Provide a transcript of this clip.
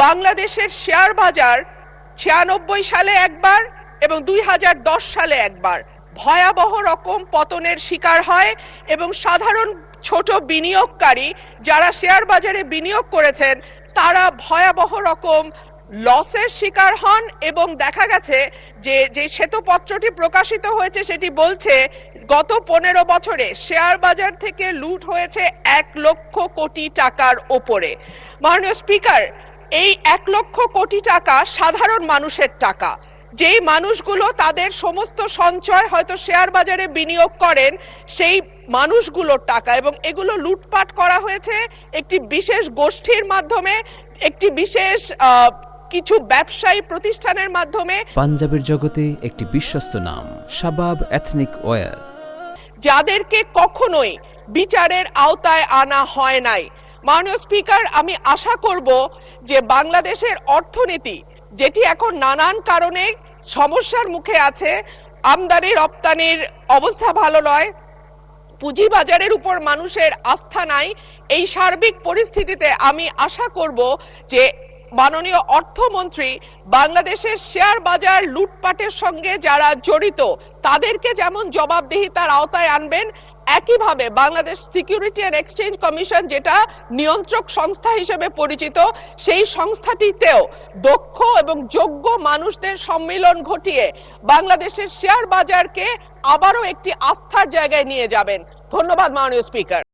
বাংলাদেশের শেয়ার বাজার 96 সালে একবার এবং 2010 সালে একবার ভয়াবহ রকম পতনের শিকার হয় এবং সাধারণ ছোট বিনিয়োগকারী যারা শেয়ার বাজারে বিনিয়োগ করেছেন তারা ভয়াবহ রকম লসের শিকার হন এবং দেখা গেছে যে শ্বেতপত্রটি প্রকাশিত হয়েছে সেটি বলছে গত 15 বছরে শেয়ার বাজার থেকে লুট হয়েছে 1 লক্ষ কোটি টাকার ওপরে। মাননীয় স্পিকার, এই 1 লক্ষ কোটি টাকা সাধারণ মানুষের টাকা, যেই মানুষগুলো তাদের সমস্ত সঞ্চয় হয়তো শেয়ার বাজারে বিনিয়োগ করেন সেই মানুষগুলোর টাকা, এবং এগুলো লুটপাট করা হয়েছে একটি বিশেষ গোষ্ঠীর মাধ্যমে, একটি বিশেষ কিছু ব্যবসায়ী প্রতিষ্ঠানের মাধ্যমে। পাঞ্জাবের জগতে একটি বিশ্বস্ত নাম শাবাব এথনিক ওয়্যার, যাদেরকে কখনোই বিচারের আওতায় আনা হয় নাই। মাননীয় স্পিকার, আমি আশা করব যে বাংলাদেশের অর্থনীতি যেটি এখন নানান কারণে সমস্যার মুখে আছে, আমদানি রপ্তানির অবস্থা ভালো নয়, পুঁজিবাজারের উপর মানুষের আস্থা নাই, এই সার্বিক পরিস্থিতিতে আমি আশা করব যে মাননীয় অর্থমন্ত্রী বাংলাদেশের শেয়ার বাজার লুটপাটের সঙ্গে যারা জড়িত তাদেরকে যেমন জবাবদিহিতার আওতায় আনবেন, একইভাবে Bangladesh security and exchange commission যেটা নিয়ন্ত্রক সংস্থা হিসেবে পরিচিত সেই সংস্থাটিতেও দক্ষ এবং যোগ্য মানুষদের সম্মিলন ঘটিয়ে বাংলাদেশের শেয়ার বাজারকে আবারও একটি আস্থার জায়গায় নিয়ে যাবেন। ধন্যবাদ মাননীয় স্পিকার।